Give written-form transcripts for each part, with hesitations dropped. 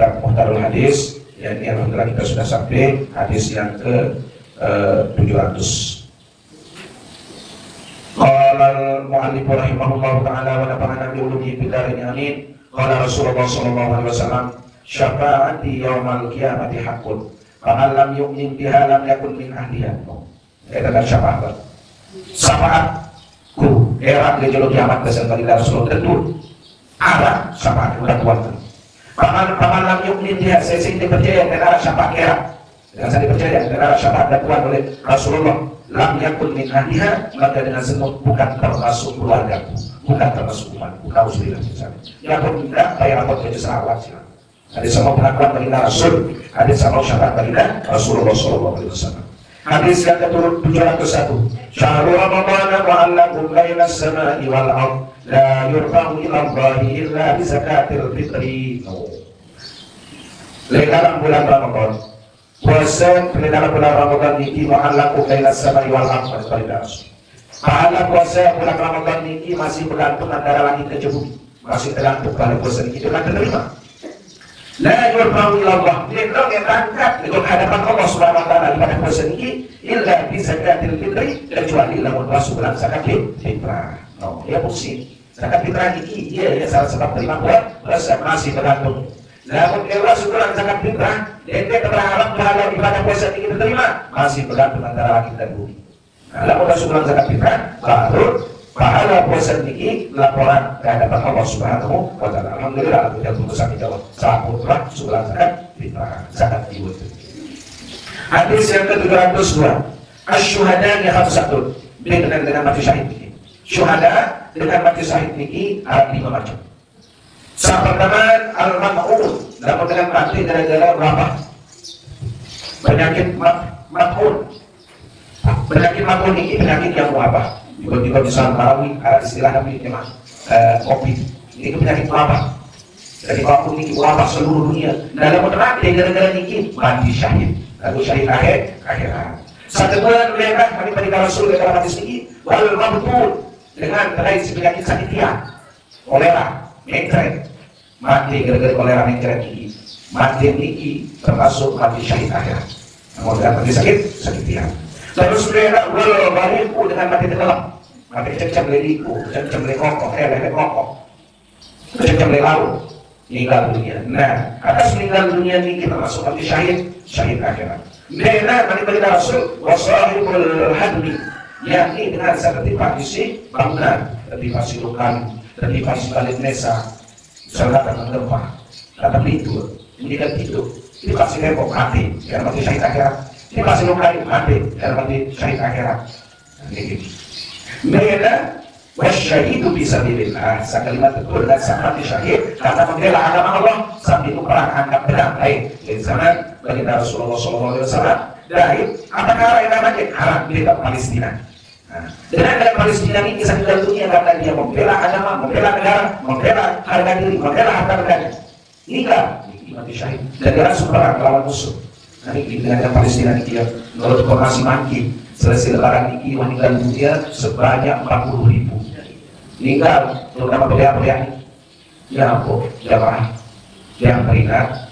kitab Muhtarul Hadis. Ya, ini alhamdulillah kita sudah sampai hadis yang ke 700. Qala al-mu'allif rahimahullah ta'ala wa nafa'ana bi ulumihi fid dharain amin. Qala Rasulullah sallallahu alaihi wasallam, syafa'ati yaumal qiyamati haqqun. Fa lam yu'min biha lam yakun min ahliha. Katakan syafaat. Syafaatku era gejolok kiamat kesenggak Rasulullah tentu ada syafaat udah kuat. Paman lam yu'min biha sesing dipercaya dengan syafaat era. Dengan saya dipercaya dengan syafaat dan kuat oleh Rasulullah. Lam yakun min ahliha, maka dengan sentuh bukan termasuk keluargaku, bukan termasuk umatku. Nauzubillah misalnya. Yang tidak bayar rapot ke sahabat silakan. Ada sama pengakuan baginda Rasul, ada sama syafaat baginda Rasulullah sallallahu alaihi wasallam. Hadis yang ke-701. Syahrul Ramadan wa allakum baina as-sama'i wal ard la yurfa'u ila Allahi illa bi zakatil fitri. Dalam bulan Ramadan, puasa dalam bulan Ramadan niki wa allakum baina as-sama'i wal ard. Pahala puasa bulan Ramadan niki masih bergantung antara langit dan bumi. Masih tergantung pada puasa niki dengan terima. La yurfa'u ila Allah, tidak yang angkat di hadapan Allah Subhanahu wa taala pada puasa niki illa bi zakatil fitri, kecuali lamun masuk bulan zakat fitrah. No, ya pusing. Zakat fitrah niki ya salah sebab terima puasa masih tergantung. Lamun masuk bulan zakat fitrah, dia berharap pahala ibadah puasa niki diterima, masih bergantung antara langit dan bumi. Nah, lamun masuk bulan zakat fitrah, baru pahala puasa niki laporan ke hadapan Allah Subhanahu wa taala. Alhamdulillah kita putusan dijawab. Selamat putra bulan zakat fitrah, zakat ibu. Hadis yang ke-702. Asy-syuhada yang khamsatun. Dengan mati syahid niki. Syuhada dengan mati syahid niki ada 5 macam. Yang pertama al-mat'un, dapat dengan mati gara-gara wabah. Penyakit mat'un. Penyakit mat'un niki penyakit yang wabah. Tiba-tiba bisa marawi, ada istilah Nabi memang COVID. Ini penyakit wabah. Jadi kalau ini wabah seluruh dunia. Dalam menerapkan gara-gara ini mati syahid. Lalu syahid akhirat. Satu bulan mereka kami pada Rasul dalam hadis ini wal mabtun dengan terkait penyakit sakit tiang, kolera, menkret. Mati gara-gara kolera menkret ini. Mati ini termasuk mati syahid akhirat. Namun dengan mati sakit tiang. Terus mereka wal bariku dengan mati tenggelam. Mati kecem leliku, kecem lekokok, lekokok, kecem lelaru, meninggal dunia. Nah, atas meninggal dunia ini kita masuk mati syahid akhirat. Mereka bagi Rasul wasahibul hadmi, yakni dengan seperti si bangunan, si lukan, si balik desa, misalnya gempa, kata itu, ini kan itu pasti repot mati, karena mati syahid akhirat. Ini pasti lukai mati, karena mati syahid akhirat. Mereka wasyahidu fisabilillah, sekalimat betul dan mati syahid karena membela agama Allah sambil itu perang angkat pedang lain. Di zaman baginda Rasulullah SAW dari apakah yang namanya haram militer Palestina. Nah, dengan negara Palestina ini kisah tinggal dunia karena dia membela agama, membela negara, membela harga diri, membela harta bendanya. Inilah mati syahid dan dia langsung perang melawan musuh. Nah, ini dengan Palestina ini dia menurut informasi Mangki selesai lebaran ini meninggal dunia sebanyak 40.000. Meninggal terutama pria-pria ini. Ya ampun, jamaah yang beringat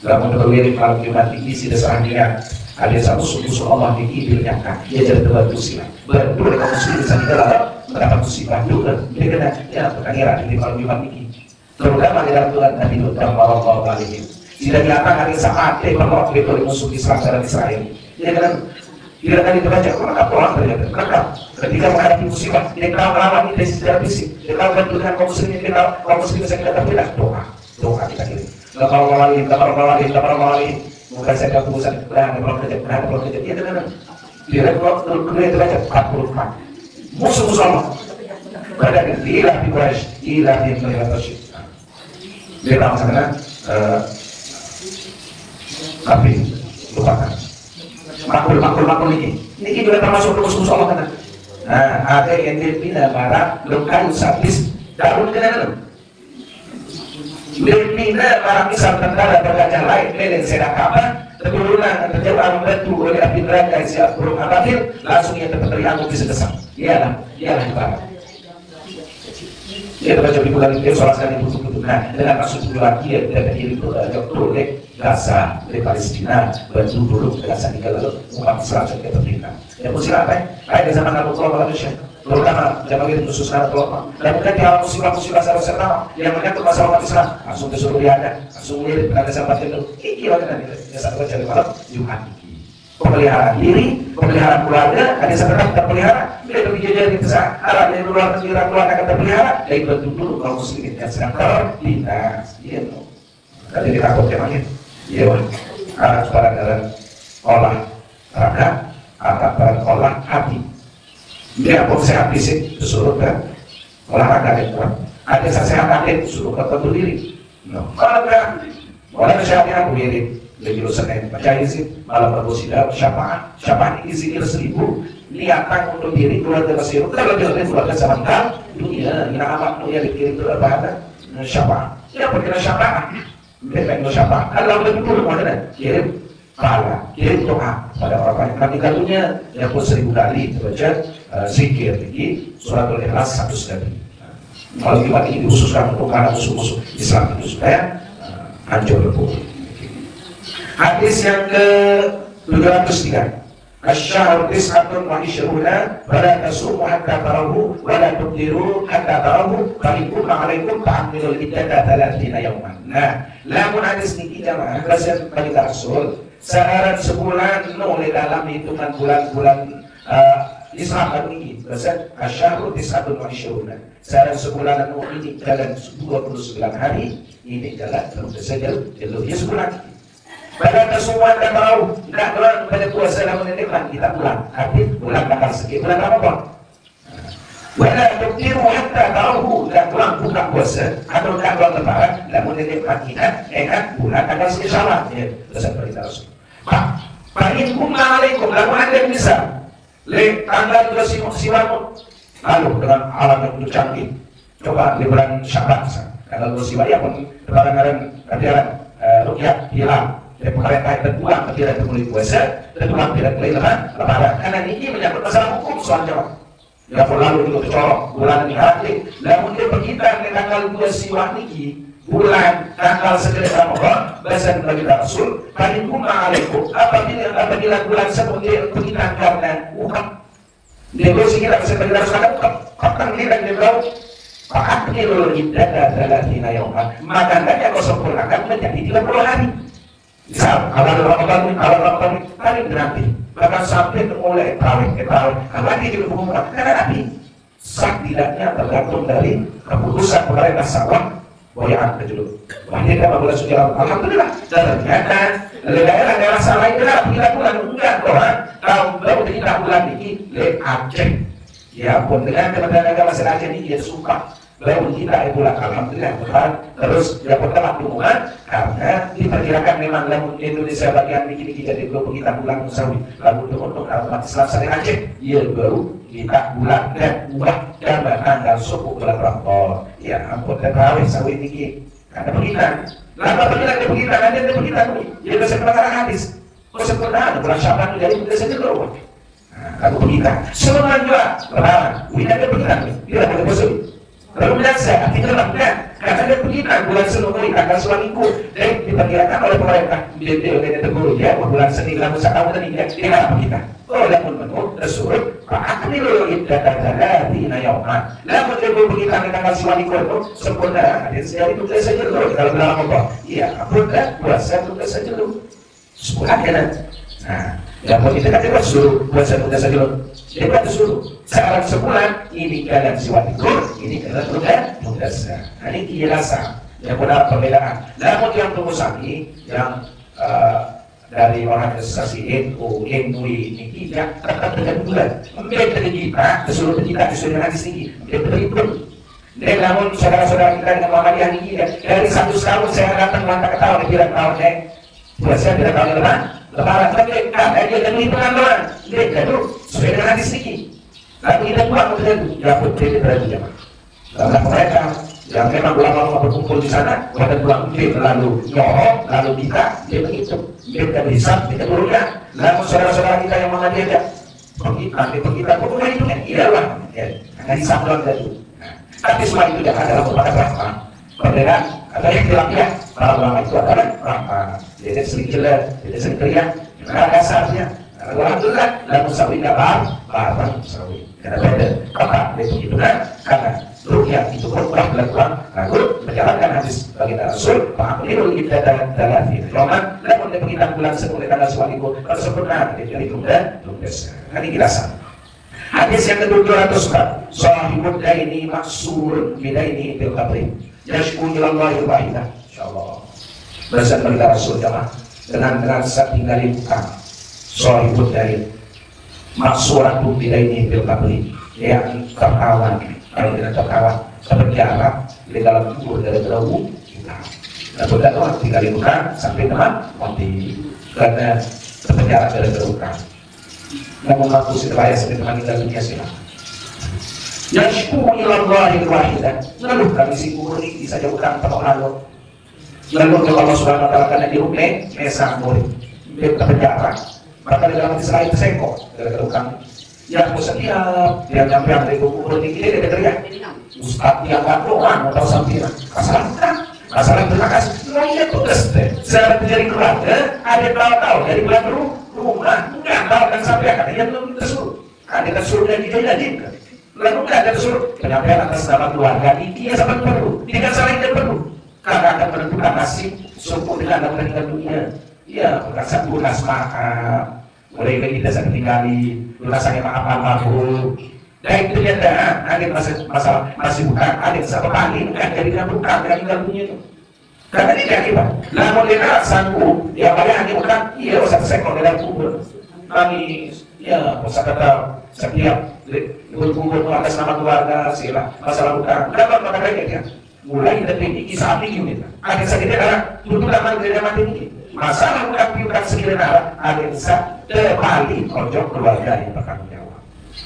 dalam berwiri malam Jumat ini sudah seandainya ada satu musuh Allah ini dilenyapkan. Dia jadi terbantu silam. Berdua dengan muslim bisa dalam mendapat musibah juga. Dia kena ya perkara di malam Jumat ini. Terutama di dalam Tuhan Nabi Nuh sallallahu alaihi wasallam. Tidak diangkat hari saat dia berlaku oleh musuh Islam dan Israel. Dia kena tidak akan dibaca maka orang ternyata mereka ketika menghadapi musibah dia kenal melawan ini secara fisik, dia kenal dengan kaum muslimin, dia kenal kaum muslimin saya tidak terpilah doa kita kiri gambar mawali bukan saya akan urusan berapa kerja dia dengan dia kemudian terbaca 44 musuh Allah berada di ilah di Quraisy ilah di Quraisy dia tahu sana tapi lupakan makul ini juga termasuk musuh Allah kan. Nah, ada yang dipindah barang lukan sabis daun kenal. Dipindah barang misal tentara berkaca lain dengan sedang apa keturunan terjauh membantu oleh api neraka siap burung ababil langsung ia terteriak bisa kesam. Iyalah barang. Kita baca di bulan itu soal sekali butuh-butuh. Nah, dengan maksud itu lagi ya kita diri itu jatuh oleh Gaza, oleh Palestina, bantu dulu Gaza di kalau umat Islam sampai terpindah. Ya pun silakan. Ada zaman Abu Bakar Malaysia, terutama zaman itu khusus karena terutama. Dan bukan di alam musibah-musibah serta yang menyangkut masalah umat Islam, langsung ke Suria ada, langsung mirip ada sahabat itu. Ini bagaimana nih? Ya satu cari malam Jumat. Pemeliharaan diri, pemeliharaan keluarga, ada sebenarnya terpelihara. Bila lebih jajah di besar, arah dari luar negara keluarga akan terpelihara. Dari bantu dulu kalau muslimin yang sedang terlintas. Iya, tadi ditakut emangnya. Iya, arah kepada dalam olah raga, arah pada olah hati. Dia pun sehat fisik, disuruh ke olahraga yang kuat. Ada sehat hati, disuruh ke tentu diri. Kalau enggak, oleh sehatnya aku mirip. Jadi Senin baca izin malam berbusidah syafaat izin 1000 niatan untuk diri keluarga Basir kalau dia keluarga sebentar dunia ina amat dunia dikirim ke apa syafaat ya perkara syafaat depend syafaat kalau betul mana kirim pahala kirim doa pada orang lain kami kalunya ya pun 1000 kali baca zikir di suratul ikhlas 100 kali kalau kita ini dikhususkan untuk para musuh-musuh Islam itu supaya hancur lebur. Hadis yang ke-703. Asy-syahr 29 fala tasumu hatta tarahu wala tuftiru hatta tarahu fa in kunna 'alaikum ta'amilul iddata 30 yawman. Nah, lamun hadis niki jamaah bahasan bagi Rasul sehari sebulan oleh dalam hitungan bulan-bulan Islam ini bahasan asy-syahr 29. Sehari sebulan ini jalan 29 hari ini jalan terus saja jalurnya sebulan. Pada semua kita tahu, tidak bulan pada puasa dan menentukan kita bulan. Arti bulan tanggal sekian bulan Ramadan. Wala tuktiru hatta tahu dan bulan buka puasa atau bulan lebaran dan menentukan kita ingat bulan tanggal sekian Syawal. Ya, pesan perintah Rasul. Pak inkumna alaikum lalu anda bisa le tanggal 2 siwamu lalu dengan alam yang begitu canggih. Coba di bulan Syaban, tanggal 2 siwa ya pun lebaran kalian rukyat hilang. Dan pemerintah terbuang tidak mulai puasa, terbuang tidak mulai lebaran. Karena ini menyangkut masalah hukum soal jawab. Ya lalu juga kecorok bulan ini hari. Namun dia berkita di tanggal 2 siwah niki bulan tanggal segera Ramadan bahasa bagi Rasul. Kalikum alaikum apabila bulan seperti berkita karena ukap. Negosi kita bisa bagi Rasul akan ukap. Kapan tidak dibau? Pakat nilul iddata 30 yawman. Maka hendaknya kau sempurnakan menjadi 30 hari. Misal, awal Ramadan hari nanti, bahkan sampai mulai tarawih, kalau ini juga hukum karena nanti sah tidaknya tergantung dari keputusan pemerintah Sarawak boyaan kejuluk. Wah ini kan bulan suci Ramadan, alhamdulillah. Dan ternyata daerah-daerah lain tidak bulan enggak doang. Tahun baru kita bulan ini le Aceh. Ya pun dengan kementerian agama Aceh ini dia suka. Lalu kita bulan alhamdulillah Tuhan terus dapat telah hubungan karena diperkirakan memang lamun Indonesia bagian ini jadi 20 kita bulan Musawi lalu untuk umat Islam syariah Aceh ia baru kita bulan dan ubah dan tanggal suku bulan Ramadan ya ampun dan tarawih sawi ini karena begitu lama begitu ada begitu jadi bisa perkara hadis sempurna bulan Syaban jadi mudah saja keluar kalau begitu semua juga lebaran tidak ada begitu tidak boleh bosan. Lalu biasa, artinya lambat karena dia begitu bulan Sulawesi tanggal suamiku dan diperkirakan oleh pemerintah dia tegur ya bulan Senin lalu setahun tadi dia tidak begitu. Oh, lamun menurut Rasul, Pak Akmilu iddata 30 yawman. Lamun dia begitu tanggal suamiku itu sempurna. Ada sejari tugas saja dulu kalau bilang apa? Iya, apabila puasa tugas saja dulu. Sebulan kan? Nah, yang begitu kan dia suruh puasa tugas saja dulu. Dia kata suruh sekarang sebulan ini kalian siwatikur ini kalian tugas. Nah ini kilasan yang benar perbedaan. Namun yang pengusahi yang dari organisasi NU, MUI ini tidak tetap dengan bulan. Mereka kita keseluruhan kita keseluruhan hadis tinggi. Mereka berhitung. Dan namun saudara-saudara kita dengan Muhammadiyah ini dari 1 tahun saya datang mantap ketahuan bilang tahun puasa tidak tahun lebaran tapi dia dan hitungan doang. Dia itu sesuai dengan hadis tinggi. Lalu kita buat begitu, ya putri berarti jamaah. Karena mereka yang memang ulama-ulama berkumpul di sana, pada pulang dia lalu nyorong, lalu kita dia begitu, dia bisa, dia turunnya. Lalu saudara-saudara kita yang mana dia pergi, nanti pergi, pokoknya itu kan iyalah, ya, karena disambung dulu. Tapi semua itu jangan adalah merupakan rahmat. Perbedaan kata yang tilapia, para ulama itu adalah rahmat. Jadi sering jelas, jadi sering teriak. Karena dasarnya, alhamdulillah, lalu sawi kabar, barang sawi. Karena beda, kata itu kan? Karena rukyah itu berubah dilakukan, lalu menjalankan hadis baginda Rasul, fa'amilul ibdadah dalam itu. Jangan, lalu dia pengitan bulan sebelum tanggal sualiku, kalau sempurna, dia tunda, kan ini jelasan. Hadis yang ke-704, sahibud daini maksur bidaini bil qabri. Yashku ilallahi wahidah. Insyaallah. Bersama baginda Rasul jamaah dengan saat tinggal di bukan. Sahibud daini maksuratu bidaini bil qabri. Yang terkawan, kalau tidak terkawan, terpenjara di dalam kubur dari terlalu. Dan berdoa tinggal di bukan sampai teman mati karena terpenjara dari terlalu. Namun aku setelah sampai meninggal dunia silam. Yashku ilallahi wahidah. Lalu kami si kubur ini bisa jauhkan tempat lalu. Lalu kalau Allah Subhanahu Wa Taala karena dihukum, mesang murid, dia terpenjara. Maka di dalam Israel tersengkok dari terukang. Ya aku setiap dia nyampe dari kubur ini dia teriak. Ustaz yang nggak doang atau sampiran. Masalah terima kasih. Nah iya tugas deh. Saya menjadi keluarga, ada tahu-tahu dari bulan rumah enggak tahu kan sampai akan yang belum tersuruh ada tersuruh dan dijadikan lalu enggak ada tersuruh penyampaian atas nama keluarga ini sangat perlu tidak salah tidak perlu karena akan menentukan nasib suku dengan anak meninggal dunia ya berkasih lunas maaf mulai kita saya tinggali lunasannya maaf almarhum dan itu dia ada masalah masih bukan ada satu kali enggak jadi bukan meninggal dunia itu karena ini jadi apa? Namun dia sanggup, ya banyak bukan, iya usah sekor dalam kubur, nangis, ya usah kata setiap kubur atas nama keluarga, sila masalah bukan, dapat maka dia mulai dari kisah api ini, ada sakitnya darah, tutup nama dia mati ini, masalah bukan sekiranya darah, ada bisa terbalik ojok keluarga yang bertanggung jawab.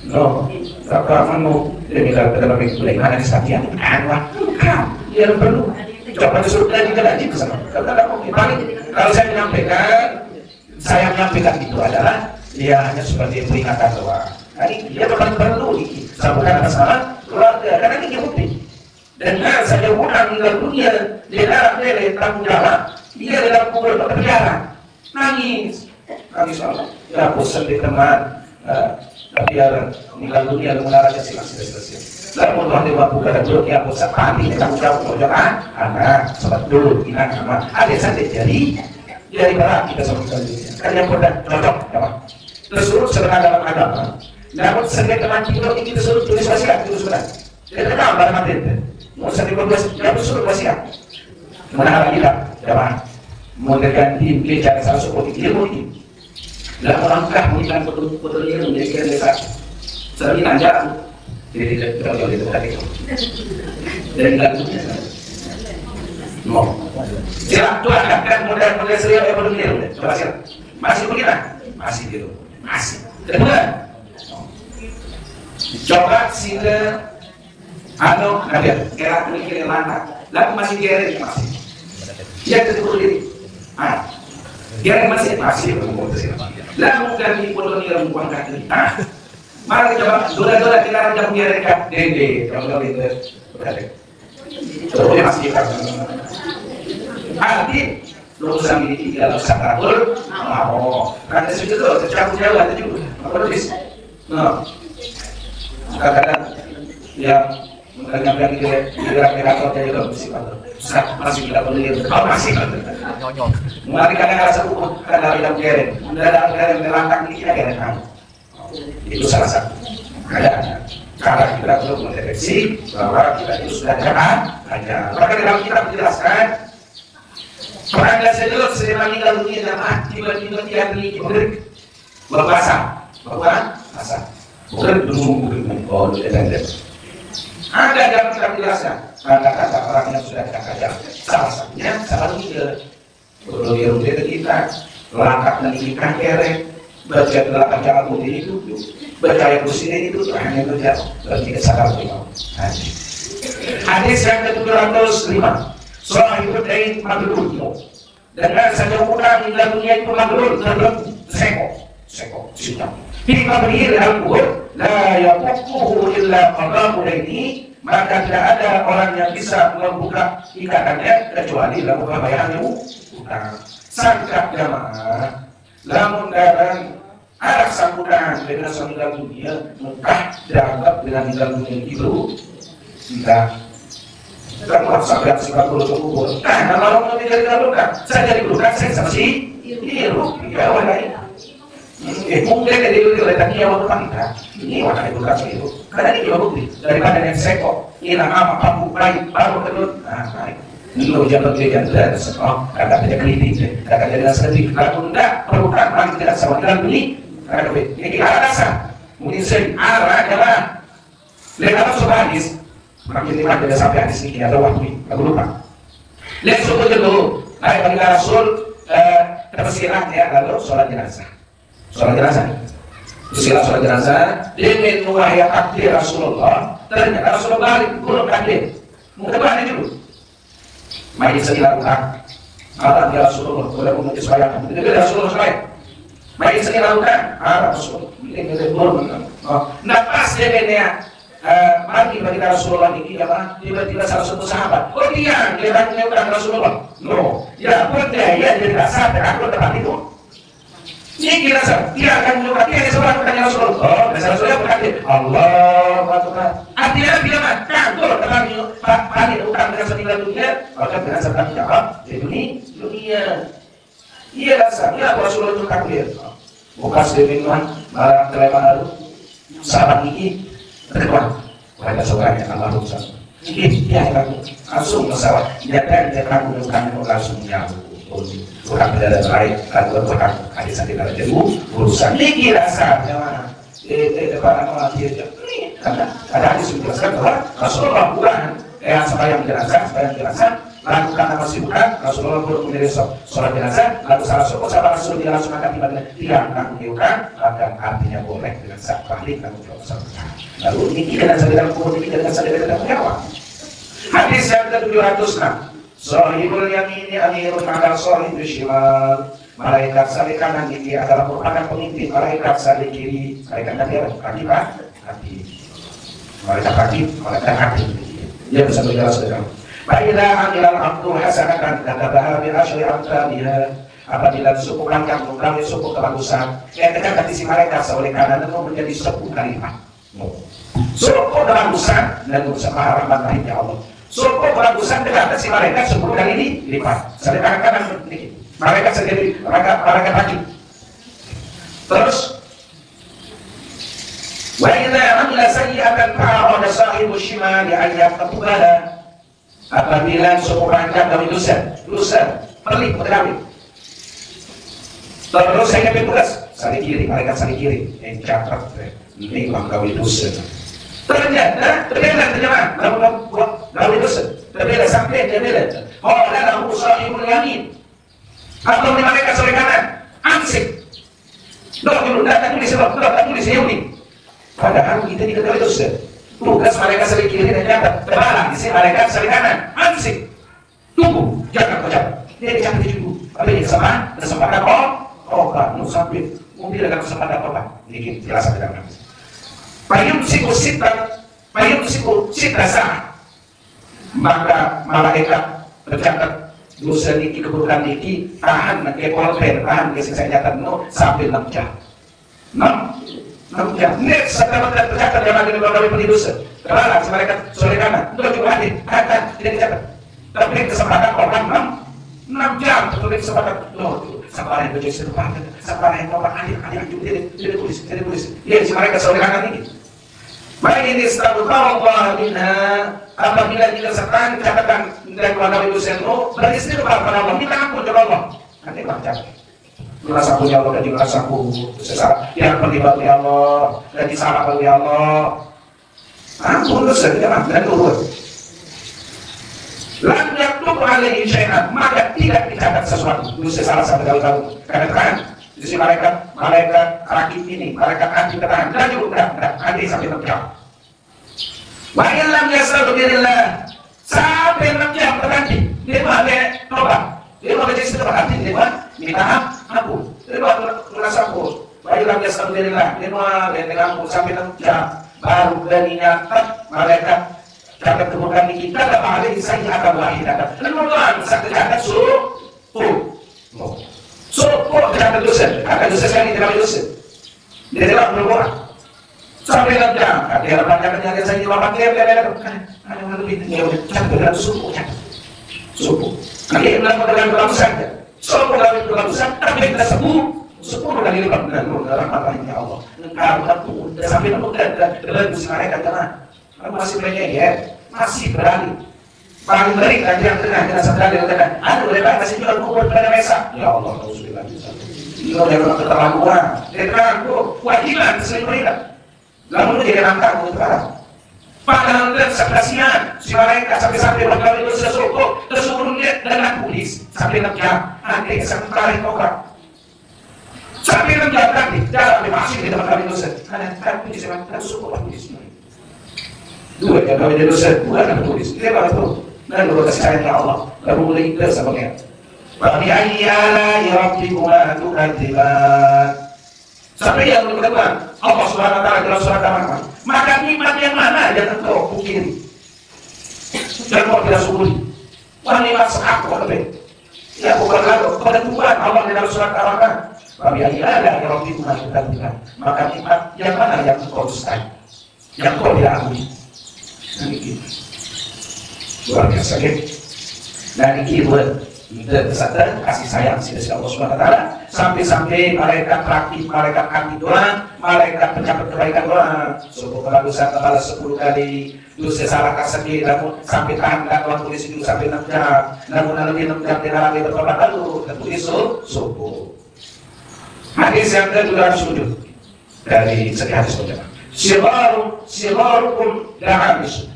No, kakak manu demi dalam itu lagi mana disakitian, anwar, bukan, dia perlu. Coba disuruh lagi ke sana. Kalau saya menyampaikan itu adalah dia hanya sebagai peringatan doa. Ini dia bukan perlu disambungkan atas nama keluarga karena ini bukti. Dengan saja bukan meninggal dunia dia darah lele tanggung jawab dia dalam kubur berpenjara nangis Allah. Ya bosan di teman. Tapi ya meninggal dunia dengan raja silas. Lalu Tuhan dia buka dan dulu yang bosan pandi tanggung jawab pojokan anak sobat dulu inang sama ada saja jadi dari berat kita sama sekali kan yang mudah cocok ya Pak tersuruh sebenarnya dalam agama namun setiap teman kita suruh tulis wasiat itu sudah kita tahu barang mati itu mau setiap berbuat kita suruh wasiat mana lagi lah ya Pak mau terganti mungkin cara salah seperti ilmu ini dan orangkah mengikan foto ilmu menjadikan desa sering ajar jadi kita jauh itu tadi dan lagunya mau siap Tuhan kan model serial ekonomi coba siap masih begitu masih gitu masih kedua coba sila ada kira mikir mana lalu masih kira masih ya kedua diri kira masih lalu ganti foto yang buang kaki mari coba dola kita jam mereka dede kalau itu berarti terus masih arti lulusan ini dalam sakaratul mau kan itu tuh tercampur jauh ada juga apa tulis kadang ya mengambil generator dari itu masih tidak boleh masih mari kadang ada satu kadang ada keren dalam melangkah ini kita kan itu salah satu keadaan karena kita perlu mendeteksi bahwa kita itu sudah terkena hanya maka dalam kitab menjelaskan perangkat sedulur sedang meninggal dunia dan tiba-tiba dia memiliki berpuasa bukan dulu ada dalam kitab menjelaskan kata-kata orang yang sudah tidak kajar salah satunya salah tiga perlu dirumah kita langkah meninggikan kerek baca 8 jangan putih itu baca yang bersini itu hanya terjadi berarti kesadaran kita hadis yang ke-705 sahibud dain maglul dengan saja orang meninggal dunia itu maglul terbelenggu sekok sudah ini kabir al-kubur la yaqufuhu illa qadamu daini maka tidak ada orang yang bisa membuka ikatannya kecuali dalam bayarannya utang. Sangka jamaah, lamun dalam arah sambutan dengan meninggal dunia, maka dianggap dengan meninggal dunia itu tidak. Kalau sampai sifat guru kubur, kalau mau meninggal dunia, saya jadi guru kan saya sama si Iru, ya wadah. Mungkin dari itu letaknya waktu kita ini wadah itu kan itu. Karena ini juga bukti daripada yang seko, ini nama kamu baik baru kedua. Baik. Lo jangan jangan kata kerja kritik, kata kerja sekali. Kalau tidak perlukan orang tidak sama dengan ini. Kata ini ada dasar. Mungkin saya arah adalah lihat sudah hadis. Makin lima tidak sampai hadis ini ada waktu. Aku lupa. Lihat suku dulu. Naik bagi Rasul tersirat ya lalu sholat jenazah. Sholat jenazah. Tersirat sholat jenazah. Demi wahya takdir Rasulullah. Ternyata Rasulullah balik belum takdir. Mungkin balik dulu. Main sekitar utang. Allah dia Rasulullah. Boleh mengutus bayar. Itu Rasulullah sekali. Main sekitar utang. Rasulullah. Ini belum. Nah pas dia kena bagi Rasulullah ini apa? Tiba-tiba salah satu sahabat. Oh dia tanya utang Rasulullah. No. Ya betul ya jadi dasar aku tempat itu. Ini kira dia akan menyukai dia seorang bertanya Rasulullah. Oh, dasar Rasulullah berkata Allah Akbar. Artinya bila kantor tetapi bagi utang dengan senilai dunia, maka dengan serta jawab di dunia. Iya dasar. Ya Rasulullah itu takdir. Bukan sedemikian malah kelemahan sahabat ini terkuat. Pada seorang yang Allah rusak. Ini dia langsung pesawat. Dia kamu langsung jauh. Bukan berada lain, kalau bukan hadis yang kita jadi urusan ini rasanya mana? Depan orang dia ada hadis yang menjelaskan bahwa Rasulullah bukan yang jenazah, lakukan apa sih bukan Rasulullah belum menjadi sholat jenazah, lalu salah satu sahabat Rasul dia langsung akan tiba-tiba tiang menunjukkan akan artinya boleh dengan sah balik dan lalu ini kita dalam kubur ini dengan sadar dalam nyawa. Hadis yang ke-706. Sahibul yamini amirun ala sahibul shimal. Malaikat sali kanan ini adalah merupakan pemimpin malaikat sali kiri. Malaikat tadi kaki pak, hati. Malaikat kaki, malaikat hati. Dia bisa berjalan sedang. Baiklah amilal abdu hasanatan katabaha bil asyri amsalihha. Apabila suku langkah menggawi suku kebagusan, yang tercatat di si malaikat oleh kanan itu menjadi 10 kali lipat. Suku kebagusan dan berusaha rahmat rahimnya Allah. Suku kebagusan tercatat si malaikat 10 kali lipat. Sedangkan kanan sedikit. Malaikat sendiri, malaikat lagi. Terus, wa idza amila sayyi'atan fa'arada sahibu shimali an yaqbala. Apabila suku langkah dari dosa, pelit berkawin. Terus saya nyampe tugas, sali kiri, malaikat sali kiri, yang catat, ini menggawi dosa. Ternyata, gawi dosa, berbeda sampai dia beda. Oh, adalah sahibul yamin. Atau di malaikat sore kanan, ansik. Dulu, tak tulis Yahudi. Padahal kita diketahui dosa. Tugas malaikat sali kiri dan catat, terbalik di sini malaikat sali kanan, ansik. Tunggu, jangan kau catat. Dia dicatat dulu. Tapi kesempatan obat, sampai mungkin dengan kesempatan obat. Ini jelasan dalam hadis. Payung siku sita sah. Maka malaikat tercatat dosa niki keburukan niki tahan ke kolpen, tahan ke sisa nyata sampai 6 jam. 6 jam. Nek setelah tercatat yang ada di bawah dari dosa. Kebalas malaikat sore kanan. Itu juga hadir. Kata tidak dicatat. Tapi kesempatan obat 6 jam tertulis kesempatan. Sampai yang berjaya serupa, sampai yang nomor adik tidak tulis. Dia si mereka sore kanan ini. Baik ini astagfirullah minha. Apabila kita setan catatan dan keluarga itu seno, beristighfar pada Allah, minta ampun kepada Allah. Nanti baca. Merasa punya Allah dan juga rasaku sesat. Yang terlibat oleh Allah dan disalah oleh Allah. Ampun dosa jangan dan turun. Lam yaktub alaihi syai'an, maka tidak dicatat sesuatu. Itu salah satu kalau karena terang di sini malaikat rakib ini, malaikat anti terang dan juga enggak anti sampai 6 jam. Wa illam yastaghfirillah sampai 6 jam terganti. Dia boleh tobat. Dia boleh jadi berarti dia minta ampun. Dia merasa ampun. Wa illam yastaghfirillah dia boleh ampun sampai 6 jam. Baru berani nyata malaikat kata kebukan niki kata balik saya akan wahid kata lemutan satu kata kata dosa sekali tidak dosa dia tidak berbuat sampai nanti dia banyak penyakit saya lama dia ada lebih dia cantik dan suku kali ini dalam berlangsung suku dalam berlangsung tapi kita sepuluh kali lipat dalam rahmatnya Allah engkau sampai dalam mereka jangan masih banyak ya masih berani paling baik kajian tengah kita sadar dengan tengah aduh lepas masih jual kubur pada mesa ya Allah alhamdulillah itu adalah keterlaluan dengan kewajiban selain mereka lalu jadi rangka untuk sekarang padahal dan sekasian si mereka sampai berkali itu sesuatu tersebutnya dengan polis sampai kerja nanti sampai kokak sampai kerja nanti jalan masih di tempat kami dosen kan polis memang suku polis dua yang kami dosen bukan polis dia baru dan lu kasih sayang Allah lalu mulai ikhlas sama dia bagi ayyala rabbikuma tukadziban sampai yang kedua Allah Subhanahu wa taala dalam surat Al-An'am maka nikmat yang mana yang engkau pungkiri dan kau tidak syukuri nikmat seaku lebih ya bukan lalu kepada Tuhan Allah dalam surat Al-An'am bagi ayyala rabbikuma tukadziban maka nikmat yang mana yang engkau dustai yang kau tidak akui luar biasa ya. Dan ini buat kesadaran kasih sayang si Allah Subhanahu wa taala sampai malaikat rakib, malaikat kami doa, malaikat pencatat kebaikan doa. Kalau dosa kepala 10 kali, dosa salah kasih namun sampai tahan dan Tuhan tulis itu sampai 6 jam. Namun lebih 6 jam dia lagi bertobat lalu tertulis subuh. Hadis yang kedua sujud dari segi hadis pertama. Sigarukum la'abis.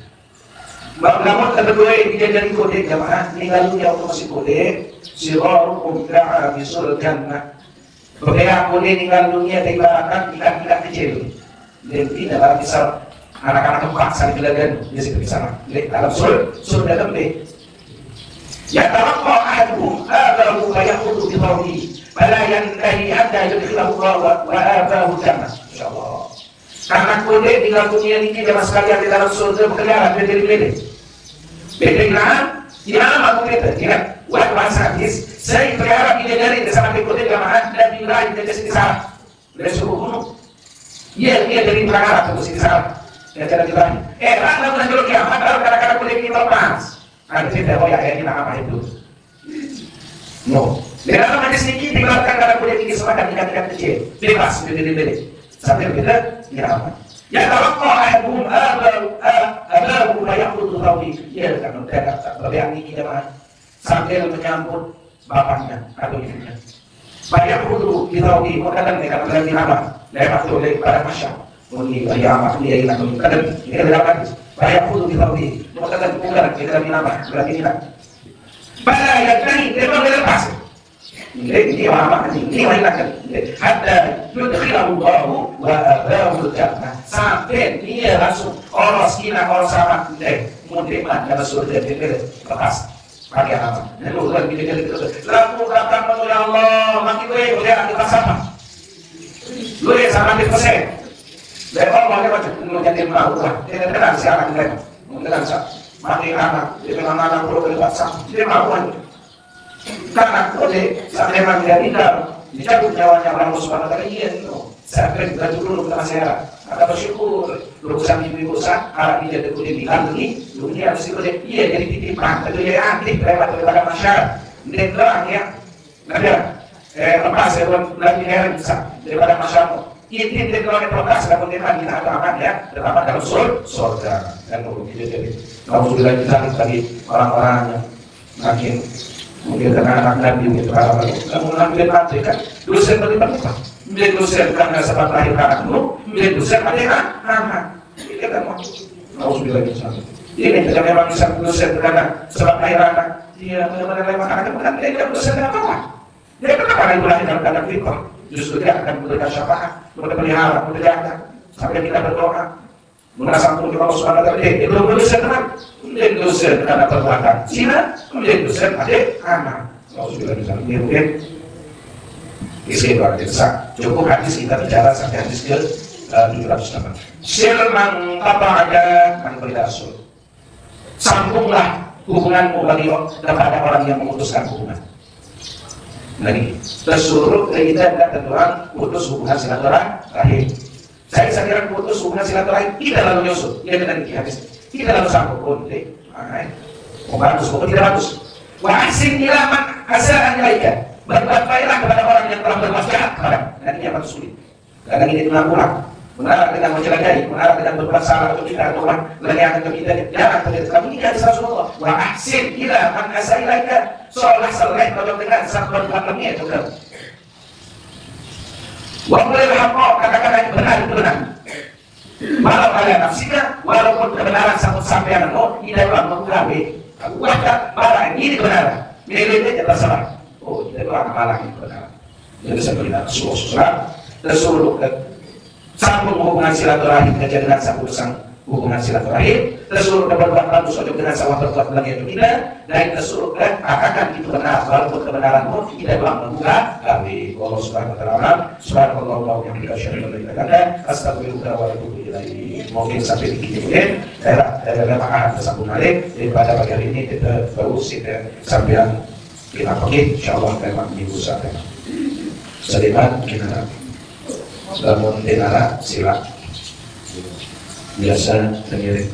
Namun kedua ini jadi kode jamaah ninggalnya untuk masih kode sigarukum la'abisul jannah. Berbeda kode ninggal dunia diibaratkan ikan-ikan kecil. Dan tidak dalam misal anak-anak tempat saling belajar dia seperti sana. Dalam surga lembek. Ya taraqqa ahaduhum abahu fayaqudu bi qawlihi fala yantahi hatta yudkhilahu Allah wa abahu jannah. Insyaallah. Karena kode tinggal dunia ini jamaah sekalian di dalam surga berkeliaran beda-beda. Beda aku kita ingat waktu bahasa hadis saya pelihara bidadari di sana kode jamaah dan bidadari di sini sana. Dari suruh gunung. Dia dari perkara terus di sana. Ya cara bidadari. Rana bulan dulu kiamat baru kadang-kadang kode ini lepas. Ada cerita ya kita apa itu? No. Di dalam hadis ini dibilang kadang kode ini semacam ikan-ikan kecil. Bebas beda-beda. Sampai kita apa? Ya taraqqa ahaduhum abahu la ya'khudhu thawbi. Ya kan mereka berani jemaah sambil menyambut bapaknya atau ibunya. Fayaqulu bi thawbi makanan mereka berani apa? Lewat oleh para masyarakat. Muni ayam dia hilang kadang dia dapat. Fayaqulu bi thawbi makanan bukan kita apa? Berani hilang. Pada yang tadi dia berlepas. Ini apa ini hilang hatta yudkhilahu Allah wa abahu jannah sampai dia langsung orang kina orang sama menerima dalam surga dia lepas pakai apa lalu kan dia lalu kata ya Allah mati gue udah kita sama lu ya sama di persen dan Allah dia macam lu jadi mau dia tenang siapa dia tenang mati anak dia anak perlu lepas dia mau karena oleh sampai dia tidak dicabut nyawanya Allah Subhanahu wa taala iya itu sampai kita dulu kita masyarakat ada bersyukur urusan ibu-ibu sah harap dia tidak dikandungi dunia harus ikut iya jadi titipan itu ya antik lewat daripada masyarakat dan doang ya ada lepas ya lagi heran bisa daripada masyarakat ini tidak lepas dan kemudian kita akan ya terdapat dalam surga dan begitu jadi kalau sudah kita tadi orang-orang yang makin mungkin karena anak Nabi itu kalau kamu ngambil mati kan dosen berlipat-lipat menjadi dosen karena sebab lahir anakmu menjadi dosen ada anak ini kan Alhamdulillah ini tidak memang bisa dosen karena sebab lahir anak dia benar-benar lewat anak bukan dia dosen apa dia kenapa ibu lahir dalam keadaan fitrah justru dia akan memberikan syafaat berpelihara berjaga sampai kita berdoa merasa untuk Allah Subhanahu wa taala itu dosen teman menjadi dosen karena perbuatan zina menjadi dosen adik anak. Kalau sudah bisa mungkin isi luar biasa. Cukup hadis kita bicara sampai hadis ke 708. Silman apa ada kan beridasul. Sambunglah hubunganmu bagi kepada orang yang memutuskan hubungan. Lagi seluruh kita dan orang putus hubungan silaturahim. Saya kira putus hubungan silaturahim tidak lalu nyusul, dia kena nikah habis. Tidak lalu sambung pun, bagus, tidak bagus. Wa ahsin ila man asa'an ilaika. Berbuat baiklah kepada orang yang telah berbuat jahat kepada. Dan ini yang paling sulit. Kadang ini pulang. Menara dengan mencelakai, menara dengan berbuat salah atau tidak, atau lagi akan kita jangan terjadi. Kamu ini hadis Rasulullah. Wa ahsin ila man asa'an ilaika. Seolah seleh kalau dengan saat berbuat lemah itu kan. Wa qulil haqqa, katakan yang benar itu benar. Walau kalian nafsika, walaupun kebenaran sampai tidak orang menggawe. Wajah malah ini benar. Milih-milih terserah. Oh, tidak orang malah ini benar. Jadi sebenarnya Rasulullah tersuruh sambung hubungan silaturahim kerja dengan sambung hubungan silaturahim, tersuruh berbuat bagus dengan salah berbuat lagi itu tidak, dan tersuruh katakan itu benar walaupun kebenaranmu tidak bang membuka kami. Allah subhanahu wa taala subhanallah yang kita share dengan kita astagfirullah wa atubu ilaih. Mungkin sampai di kemudian daerah Ahad tersambung balik daripada pagi hari ini kita baru sampai kita pergi insyaallah tema minggu saatnya sediman kita namun denara sila biasa mengirim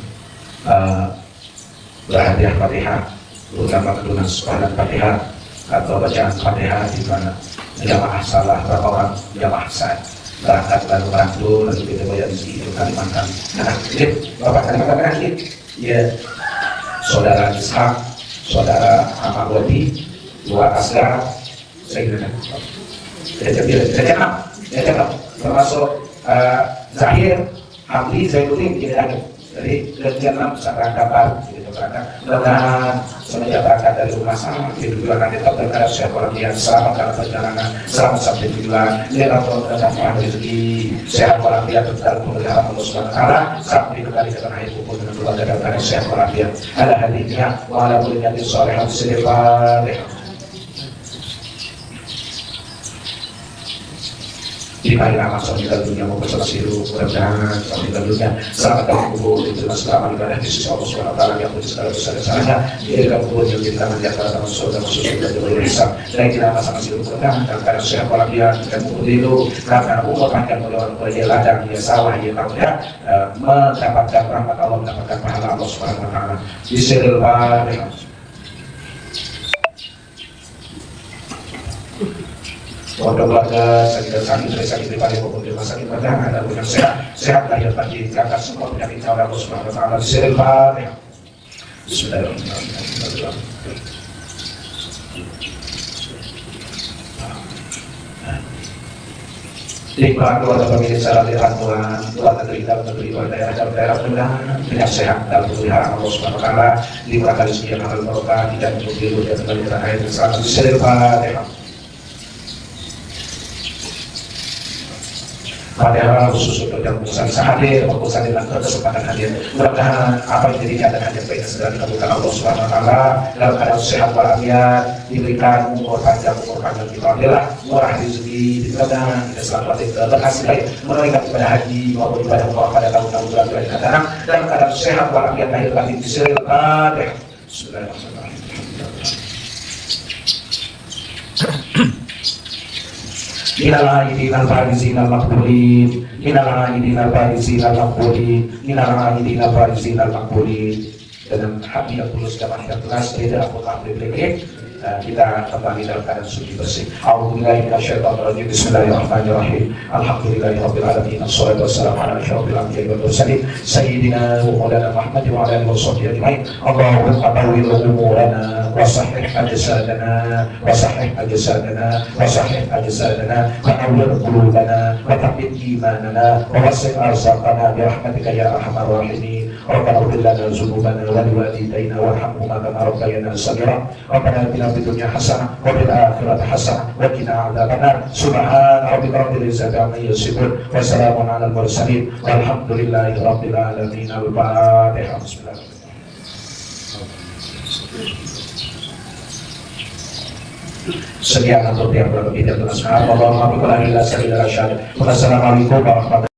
berhadiah Fatihah, terutama kedudukan sepadan Fatihah atau bacaan Fatihah di mana jamaah salah berapa orang jamaah sah berangkat lalu bantu lalu kita bayar di itu Kalimantan. Nah, ini Bapak Kalimantan kan ini ya saudara Ishak, saudara Ahmad Wadi, dua Asgar, saya kira cakap termasuk Zahir Hamdi Zainuddin tidak ada. Jadi kegiatan berangkat baru gitu berangkat. Mudah-mudahan semenjak berangkat dari rumah sama kehidupan nanti tetap berkata siapa orang yang selamat dalam perjalanan, selamat sampai tujuan, atau dapat rezeki, sehat walafiat dalam pemeliharaan Allah Subhanahu wa taala sampai kembali ke tanah air kumpul dengan keluarga dan dari sehat walafiat. Ala hadhihi wa ala kulli niyatin shalihah sirrifat. Di mana masuk di dalam dunia maupun selesai hidup, mudah-mudahan di dalam dunia selamat dalam kubur, diterima selama ibadah di sisi Allah Subhanahu wa taala yang punya segala dosa dan salahnya, di dalam kubur yang kita di antara dalam surga khusus dan beri hisab, dan kita sama-sama hidup mudah-mudahan dalam keadaan sehat walafiat dan kubur itu karena umur panjang oleh orang tua dia ladang dia sawah dia tahu ya mendapatkan rahmat Allah, mendapatkan pahala Allah Subhanahu wa taala. Bismillahirrahmanirrahim. Keluarga sakit pribadi maupun di rumah sakit pada ada yang sehat lahir batin kakak semua penyakit Allah Subhanahu wa taala. Bismillahirrahmanirrahim. Nikmat keluarga pemilik salat Tuhan, keluarga kita negeri daerah mudah sehat dalam pemeliharaan Allah Subhanahu wa taala, dimurahkan rezeki yang halal barokah, tidak mengganggu dan kembali ke air selamat. Bismillahirrahmanirrahim. Padahal khusus untuk yang bisa hadir, maupun dengan kesempatan hadir. Mudah-mudahan apa yang jadi keadaan hadir baiknya segera dikabulkan Allah Subhanahu wa taala dalam keadaan sehat walafiat, diberikan umur panjang kita adalah murah rezeki, diberikan kita selalu berhasil baik menunaikan ibadah haji maupun ibadah umrah pada tahun-tahun bulan yang datang dalam keadaan sehat walafiat lahir batin. Bismillahirrahmanirrahim. Minal aidin al-farizin al-maqbulin, minal aidin al-farizin al-maqbulin, minal aidin al-farizin al-maqbulin. Dengan hati yang tulus dan akhir tunas tidak aku beri kita kembali dalam keadaan suci bersih. A'udzubillahi minasyaitonir rajim. Bismillahirrahmanirrahim. Alhamdulillahirabbil alamin. Wassalatu wassalamu ala asyrofil anbiya'i wal mursalin sayyidina wa maulana Muhammad wa ala alihi washabbihi ajmain. Allahumma tawwil umurana wa sahhih ajsadana wa sahhih ajsadana wa sahhih ajsadana wa nawwir qulubana wa thabbit imanana wa wasi' arzaqana bi rahmatika ya arhamar rahimin. Rabbana ighfir lana dzunubana wa liwalidayna warhamhuma kama rabbayana shaghira. Rabbana atina fid dunya hasanah wa fil akhirati hasanah wa qina adzabannar. Subhana rabbika rabbil izzati amma yasifun wa salamun alal mursalin walhamdulillahi rabbil alamin. Al-Fatihah. Bismillahirrahmanirrahim. Sekian untuk yang berlebih dan berasal. Wassalamualaikum warahmatullahi wabarakatuh.